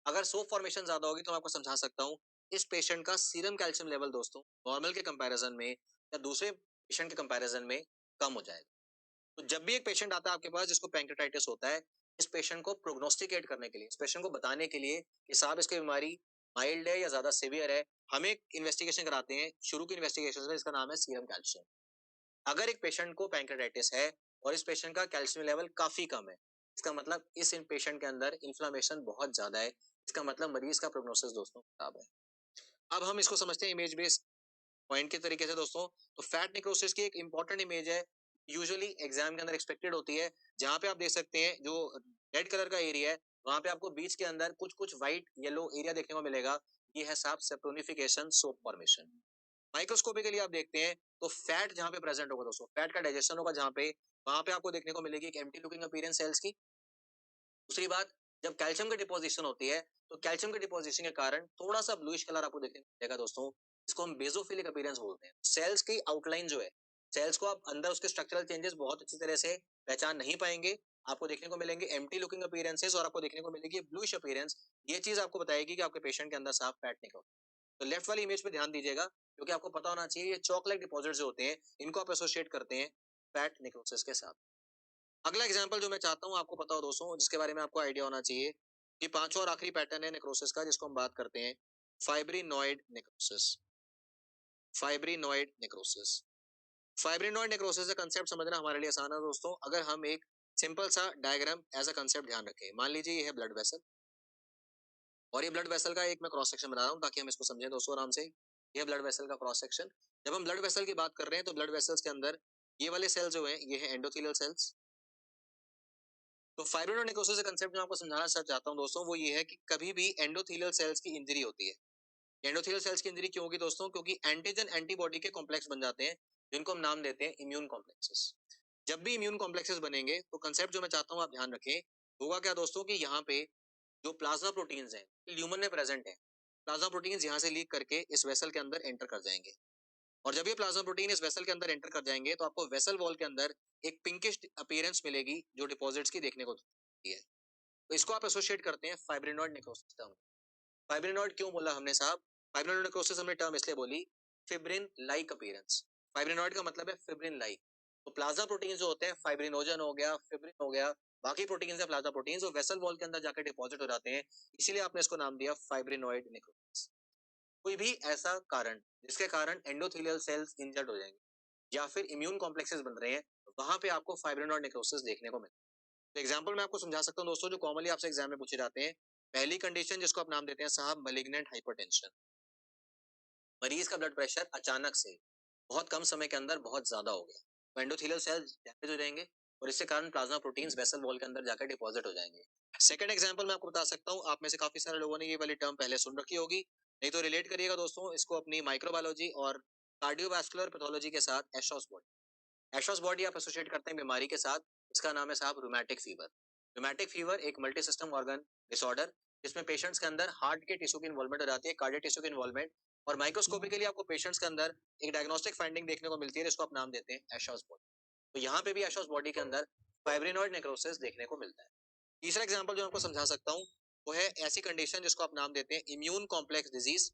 अगर सोप फॉर्मेशन ज्यादा होगी तो मैं आपको समझा सकता हूँ, इस पेशेंट का सीरम कैल्शियम लेवल दोस्तों नॉर्मल के कंपैरिजन में या दूसरे पेशेंट के कंपैरिजन में कम हो जाएगा। तो जब भी एक पेशेंट आता है आपके पास जिसको पैंक्रेटाइटिस होता है, इस पेशेंट को प्रोग्नोस्टिकेट करने के लिए, इस पेशेंट को बताने के लिए कि साहब इसकी बीमारी माइल्ड है या ज्यादा सीवियर है, हम एक इन्वेस्टिगेशन कराते हैं शुरू की इन्वेस्टिगेशन में, इसका नाम है सीरम कैल्शियम। अगर एक पेशेंट को पैंक्रेटाइटिस है और इस पेशेंट का कैल्शियम लेवल काफी कम है, इसका मतलब इस पेशेंट के अंदर इन्फ्लामेशन बहुत ज्यादा है, इसका मतलब मरीज का प्रोग्नोसिस दोस्तों खराब है। अब हम इसको समझते हैं इमेज बेस्ड पॉइंट के तरीके से दोस्तों। तो फैट नेक्रोसिस की एक इंपॉर्टेंट इमेज है, यूजुअली एग्जाम के अंदर एक्सपेक्टेड होती है, जहां पे आप देख सकते हैं जो रेड कलर का एरिया है, वहां पे आपको बीच के अंदर कुछ कुछ व्हाइट येलो एरिया देखने को मिलेगा। ये है साफ सेप्टोनिफिकेशन सोप फॉर्मेशन। माइक्रोस्कोपिकली आप देखते हैं तो फैट जहां पे प्रेजेंट होगा दोस्तों, फैट का डाइजेशन होगा जहां पे, वहां पे आपको देखने को मिलेगी एक एम्प्टी लुकिंग अपीयरेंस सेल्स की। दूसरी बात, जब कैल्शियम की डिपोजिशन होती है तो कैल्शियम की डिपोजिशन के कारण थोड़ा सा ब्लूइश कलर आपको देखने को मिलेगा दोस्तों। इसको हम बेसोफिलिक अपीयरेंस बोलते हैं। सेल्स की आउटलाइन जो है, सेल्स को आप अंदर उसके स्ट्रक्चरल चेंजेस बहुत अच्छी तरह से पहचान नहीं पाएंगे। आपको देखने को मिलेंगे एम्प्टी लुकिंग अपीयरेंसेस और आपको देखने को मिलेगी ब्लूइश अपीयरेंस। ये चीज आपको बताएगी कि आपके पेशेंट के अंदर साफ फैट निकल। तो लेफ्ट वाली इमेज पे ध्यान दीजिएगा, क्योंकि आपको पता होना चाहिए ये चॉकलेट डिपॉजिट जो होते हैं, इनको आप एसोसिएट करते हैं फैट निक्रोसिस के साथ। अगला एग्जांपल जो मैं चाहता हूं आपको पता हो दोस्तों, जिसके बारे में आपको आइडिया होना चाहिए, कि पांचवा और आखिरी पैटर्न है नेक्रोसिस का, जिसको हम बात करते हैं फाइब्रिनॉइड नेक्रोसिस। फाइब्रिनॉइड नेक्रोसिस, फाइब्रिनॉइड नेक्रोसिस का कंसेप्ट समझना हमारे लिए आसान है दोस्तों, अगर हम एक सिंपल सा डायग्राम एज अ कंसेप्ट ध्यान रखें। मान लीजिए ये है ब्लड वेसल, और ये ब्लड वेसल का एक मैं क्रॉस सेक्शन बना रहा हूँ ताकि हम इसको समझें दोस्तों आराम से। ये ब्लड वेसल का क्रॉस सेक्शन। जब हम ब्लड वेसल की बात कर रहे हैं तो ब्लड वेसल्स के अंदर ये वाले सेल जो हैं ये है एंडोथेलियल सेल्स। तो फाइब्रिनोड नेक्रोसिस का कंसेप्ट जो आपको समझाना चाहता हूँ दोस्तों, वो ये है कि कभी भी एंडोथेलियल सेल्स की इंजरी होती है। एंडोथेलियल सेल्स की इंजरी क्यों होगी दोस्तों? क्योंकि एंटीजन एंटीबॉडी के कॉम्प्लेक्स बन जाते हैं, जिनको हम नाम देते हैं इम्यून कॉम्प्लेक्सेस। जब भी इम्यून कॉम्प्लेक्सेस बनेंगे तो कंसेप्ट जो मैं चाहता हूँ आप ध्यान रखें, होगा क्या दोस्तों कि यहाँ पे जो प्लाज्मा प्रोटीन्स हैं ल्यूमन में प्रेजेंट है, प्लाज्मा प्रोटीन्स यहाँ से लीक करके इस वेसल के अंदर एंटर कर जाएंगे। और जब ये प्लाज्मा प्रोटीन इस वेसल के अंदर एंटर कर जाएंगे तो आपको वेसल वॉल के अंदर एक पिंकिश अपीयरेंस मिलेगी जो डिपॉजिट्स की देखने को मिलती है। तो इसको आप एसोसिएट करते हैं फाइब्रिनॉइड नेक्रोसिस टर्म। फाइब्रिनॉइड क्यों बोला हमने साहब? फाइब्रिनॉइड नेक्रोसिस हमने टर्म इसलिए बोली, फिब्रिन लाइक अपीयरेंस। फाइब्रिनॉइड का मतलब है फिब्रिन लाइक। तो प्लाज्मा प्रोटीन जो होते हैं, फाइब्रिनोजन हो गया, फिब्रिन हो गया, बाकी प्रोटीन्स है प्लाज्मा प्रोटीन्स, वो वेसल वॉल के अंदर जाकर डिपॉजिट हो जाते हैं। इसीलिए आपने इसको नाम दिया फाइब्रिनॉइड नेक्रोसिस। कोई भी ऐसा कारण जिसके कारण एंडोथेलियल सेल्स इंजर्ड हो जाएंगे या फिर इम्यून कॉम्प्लेक्सेस बन रहे हैं, वहां पे आपको फाइब्रिनॉइड नेक्रोसिस देखने को मिलता है। तो एग्जांपल मैं आपको समझा सकता हूं दोस्तों, जो कॉमनली आपसे एग्जाम में पूछे जाते हैं। पहली कंडीशन जिसको आप नाम देते हैं साहब मैलिग्नेंट हाइपरटेंशन। मरीज का ब्लड प्रेशर अचानक से बहुत कम समय के अंदर बहुत ज्यादा हो गया, तो एंडोथेलियल सेल्स डैमेज हो जाएंगे और इसके कारण प्लाज्मा प्रोटीन्स वेसल वॉल के अंदर जाकर डिपॉजिट हो जाएंगे। सेकंड एग्जांपल मैं आपको बता सकता हूं, आप में से काफी सारे लोगों ने ये वाली टर्म पहले सुन रखी होगी, नहीं तो रिलेट करिएगा दोस्तों इसको अपनी माइक्रोबायोलॉजी और कार्डियोवास्कुलर पैथोलॉजी के साथ। एशॉस बॉडी, एशॉस बॉडी आप एसोसिएट करते हैं बीमारी के साथ, इसका नाम है साहब रूमेटिक फीवर। रूमेटिक फीवर एक मल्टी सिस्टम ऑर्गन डिसऑर्डर, जिसमें पेशेंट्स के अंदर हार्ट के टिश्यू की इन्वॉल्वमेंट हो जाती है, कार्डियक टिश्यू की इन्वॉल्वमेंट, और माइक्रोस्कोपिकली आपको पेशेंट्स के अंदर एक डायग्नोस्टिक फाइंडिंग देखने को मिलती है, जिसको आप नाम देते हैं एशॉस बॉडी। तो यहाँ पे भी एशॉस बॉडी के अंदर फाइब्रिनॉइड नेक्रोसिस देखने को मिलता है। तीसरा एग्जाम्पल जो आपको समझा सकता हूँ, वो है ऐसी कंडीशन जिसको आप नाम देते हैं इम्यून कॉम्प्लेक्स डिजीज,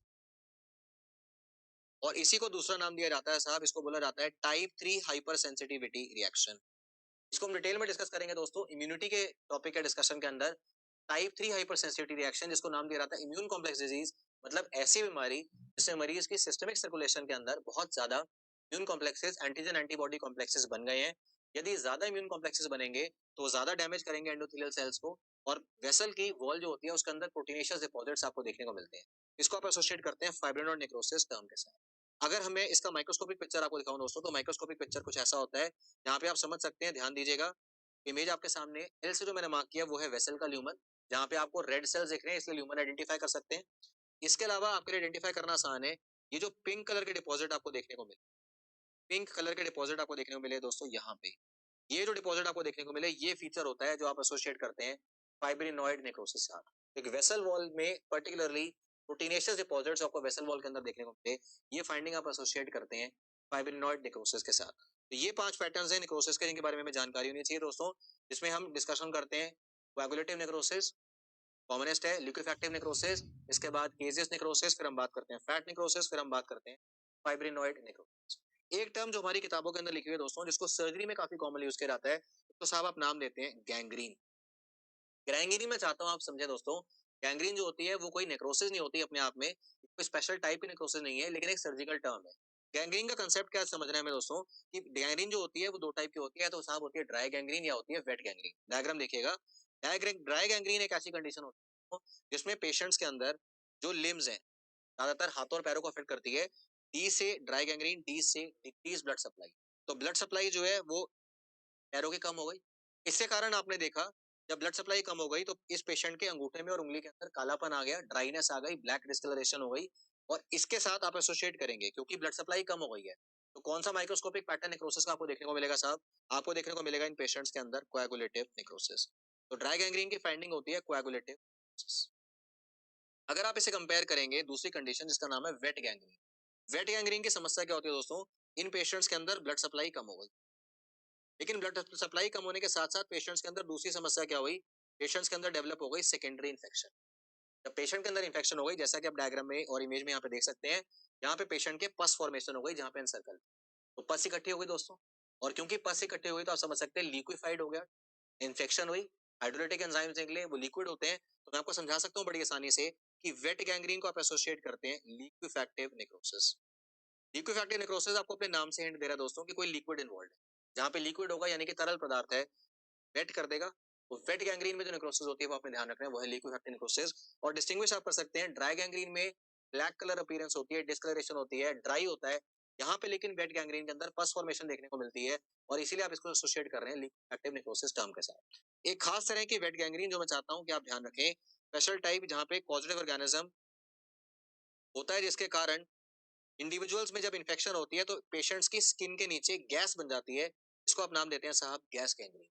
और इसी को दूसरा नाम दिया जाता है साहब, इसको बोला जाता है टाइप 3 हाइपर सेंसिटिविटी रिएक्शन। इसको हम डिटेल में डिस्कस करेंगे दोस्तों इम्यूनिटी के टॉपिक के डिस्कशन के अंदर। टाइप 3 हाइपर सेंसिटिविटी रिएक्शन, जिसको नाम दिया जाता है इम्यून कॉम्प्लेक्स डिजीज, मतलब ऐसी बीमारी जिससे मरीज की सिस्टमिक सर्कुलेशन के अंदर बहुत ज्यादा immune complexes, antigen antibody complexes बन गए हैं। यदि ज्यादा इम्यून कॉम्प्लेक्सेस बनेंगे तो ज्यादा डैमेज करेंगे एंडोथेलियल सेल्स को, और वेसल की वॉल जो होती है उसके अंदर प्रोटीनेशियस डिपॉजिट्स आपको देखने को मिलते हैं। इसको आप एसोसिएट करते हैं फाइब्रिनोड नेक्रोसिस टर्म के साथ। अगर हमें इसका माइक्रोस्कोपिक पिक्चर आपको दिखाऊं दोस्तों, तो माइक्रोस्कोपिक पिक्चर कुछ ऐसा होता है, यहाँ पे आप समझ सकते हैं, ध्यान दीजिएगा। इमेज आपके सामने एल से जो मैंने मार्क किया वो है वेसल का ल्यूमन, जहाँ पे आपको रेड सेल्स दिख रहे हैं, इसलिए ल्यूमन आइडेंटिफाई कर सकते हैं। इसके अलावा आपके लिए आइडेंटिफाई करना आसान है, ये जो पिंक कलर के डिपॉजिट आपको देखने को मिले, पिंक कलर के डिपॉजिट आपको देखने को मिले दोस्तों यहाँ पे, ये जो डिपॉजिट आपको देखने को मिले, ये फीचर होता है जो आप एसोसिएट करते हैं फाइब्रिनॉइड नेक्रोसिस के साथ। एक वेसल वॉल में पर्टिकुलरली प्रोटीनेशियस डिपॉजिट्स आपको वेसल वॉल के अंदर देखने को मिले, ये फाइंडिंग आप एसोसिएट करते हैं फाइब्रिनॉइड नेक्रोसिस के साथ। तो ये 5 पैटर्न्स हैं नेक्रोसिस के, जिनके बारे में हमें जानकारी होनी चाहिए दोस्तों, जिसमें हम डिस्कशन करते हैं कोएगुलेटिव नेक्रोसिस, कॉमनेस्ट है लिक्विफैक्टिव नेक्रोसिस, इसके बाद केजियस नेक्रोसिस, फिर हम बात करते हैं फैट नेक्रोसिस, फिर हम बात करते हैं फाइब्रिनॉइड नेक्रोसिस। एक टर्म जो हमारी किताबों के अंदर लिखी हुई है दोस्तों, जिसको सर्जरी में काफी कॉमनली यूज किया जाता है, तो साहब आप नाम देते हैं गैंग्रीन। गैंग्रीन में चाहता हूँ आप समझे दोस्तों, गैंग्रीन जो होती है वो कोई नेक्रोसिस नहीं होती अपने आप में, कोई स्पेशल टाइप की नेक्रोसिस नहीं है, लेकिन एक सर्जिकल टर्म है। गैंग्रीन का कंसेप्ट क्या समझना है हमें दोस्तों, कि गैंग्रीन जो होती है वो दो टाइप की होती है, तो साहब होती है ड्राई गैंग्रीन या होती है वेट गैंग्रीन। डायग्राम देखिएगा, ड्राई गैंग्रीन एक ऐसी कंडीशन होती है जिसमें पेशेंट्स के अंदर जो लिम्स हैं, ज्यादातर हाथों और पैरों को अफेक्ट करती है। डी से ड्राई गैंग्रीन, डी से डिक्रीज ब्लड सप्लाई। तो ब्लड सप्लाई जो है वो पैरों की कम हो गई। इसके कारण आपने देखा जब ब्लड सप्लाई कम हो गई तो इस पेशेंट के अंगूठे में और उंगली के अंदर कालापन आ गया, ड्राइनेस आ गई, ब्लैक डिस्कलरेशन हो गई। और इसके साथ आप एसोसिएट करेंगे क्योंकि ब्लड सप्लाई कम हो गई है, तो कौन सा माइक्रोस्कोपिक पैटर्न नेक्रोसिस का आपको देखने को मिलेगा साहब? आपको देखने को मिलेगा इन पेशेंट्स के अंदर कोएगुलेटिव नेक्रोसिस। तो ड्राई गैंग्रीन की फाइंडिंग होती है कोएगुलेटिव नेक्रोसिस। अगर आप इसे कंपेयर करेंगे दूसरी कंडीशन जिसका नाम है वेट गैंग्रीन। वेट गैंग्रीन की समस्या क्या होती है दोस्तों? इन पेशेंट्स के अंदर ब्लड सप्लाई कम हो गई, लेकिन ब्लड सप्लाई कम होने के साथ साथ पेशेंट्स के अंदर दूसरी समस्या क्या हुई? पेशेंट्स के अंदर डेवलप हो गई सेकेंडरी इन्फेक्शन। जब पेशेंट के अंदर इन्फेक्शन हो गई, जैसा कि आप डायग्राम में और इमेज में यहाँ पे देख सकते हैं, यहाँ पे पेशेंट के पस फॉर्मेशन हो गई जहाँ पे एनसर्कल, तो पस इकट्ठी हो गई दोस्तों। और क्योंकि पस इकट्ठी हुई तो आप समझ सकते हैं लिक्विफाइड हो गया, इन्फेक्शन हुई, हाइड्रोलिटिक एंजाइम्स निकले, वो लिक्विड होते हैं। तो मैं आपको समझा सकता हूँ बड़ी आसानी से कि वेट गैंग्रीन को आप एसोसिएट करते हैं लिक्विफैक्टिव नेक्रोसिस। लिक्विफैक्टिव नेक्रोसिस आपको अपने नाम से हिंट दे रहा है दोस्तों कि कोई लिक्विड इन्वॉल्व है। जहाँ पे लिक्विड होगा यानी कि तरल पदार्थ है, वेट कर देगा। तो वेट गैंग्रीन में जो नेक्रोसिस होती है वो आपने ध्यान रखना है, वो है लिक्विफैक्टिव नेक्रोसिस। और डिस्टिंग्विश आप कर सकते हैं, ड्राई गैंग्रीन में ब्लैक कलर अपीयरेंस होती है, डिस्कलरेशन होती है, ड्राई होता है। यहाँ पे लेकिन वेट गैंग्रीन के अंदर पस फॉर्मेशन देखने को मिलती है, और इसीलिए आप इसको एसोसिएट कर रहे हैं लिक्विफैक्टिव नेक्रोसिस टर्म के साथ। एक खास तरह की वेट गैंग्रीन जो मैं चाहता हूँ कि आप ध्यान रखें, स्पेशल टाइप जहाँ पे पॉजिटिव ऑर्गेनिज्म होता है, जिसके कारण इंडिविजुअल्स में जब इन्फेक्शन होती है तो पेशेंट्स की स्किन के नीचे गैस बन जाती है। इसको आप नाम देते हैं साहब गैस गैंग्रीन।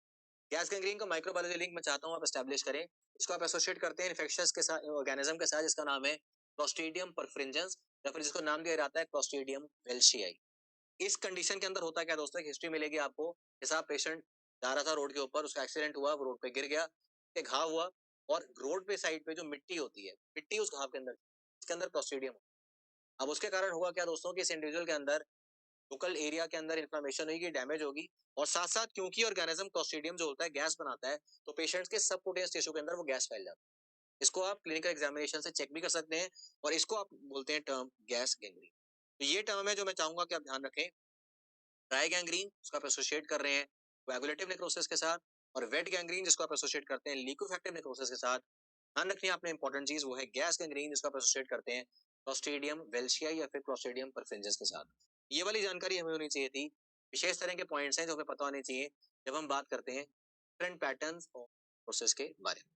गैस गैंग्रीन का माइक्रोबायोलॉजी लिंक मैं चाहता हूँ आप एस्टैब्लिश करें। इसको आप एसोसिएट करते हैं इन्फेक्शियस के साथ, ऑर्गेनिज्म के साथ, जिसका नाम है क्लोस्ट्रीडियम परफ्रिंजेंस, या फिर जिसको नाम दिया जाता है क्लोस्ट्रीडियम वेल्शियाई। इस कंडीशन के अंदर होता क्या दोस्तों, एक हिस्ट्री मिलेगी आपको। जैसा पेशेंट जा रहा था रोड के ऊपर, उसका एक्सीडेंट हुआ, वो रोड पे गिर गया, एक घाव हुआ, और रोड पे साइड पे जो मिट्टी होती है, मिट्टी उस घाव के अंदर, इसके अंदर क्लोस्ट्रीडियम। अब उसके कारण हुआ क्या दोस्तों कि इस इंडिविजुअल के अंदर लोकल एरिया के अंदर इन्फ्लेमेशन होगी, डैमेज होगी, और साथ साथ क्योंकि ऑर्गेनिज्म क्लोस्ट्रीडियम जो होता है गैस बनाता है, तो पेशेंट्स के सबक्यूटेनियस टिश्यू के अंदर वो गैस फैल जाता है। इसको आप क्लिनिकल एग्जामिनेशन से चेक भी कर सकते हैं, और इसको आप बोलते हैं टर्म गैस गैंग्रीन। तो ये टर्म है जो मैं चाहूंगा कि आप ध्यान रखें। ड्राई गैंग्रीन उसको आप एसोसिएट कर रहे हैं कोएगुलेटिव नेक्रोसिस के साथ, और वेट गैंग्रीन जिसको आप एसोसिएट करते हैं लिक्विफैक्टिव नेक्रोसिस के साथ। ध्यान रखनी है आपने इंपॉर्टेंट चीज, वो है गैस गैंग्रीन जिसको आप एसोसिएट करते हैं क्लोस्ट्रीडियम वेल्शियाई या फिर क्लोस्ट्रीडियम परफिंजेंस के साथ। ये वाली जानकारी हमें होनी चाहिए थी। विशेष तरह के पॉइंट्स हैं जो हमें पता होने चाहिए जब हम बात करते हैं डिफरेंट पैटर्न्स और प्रोसेस के बारे में।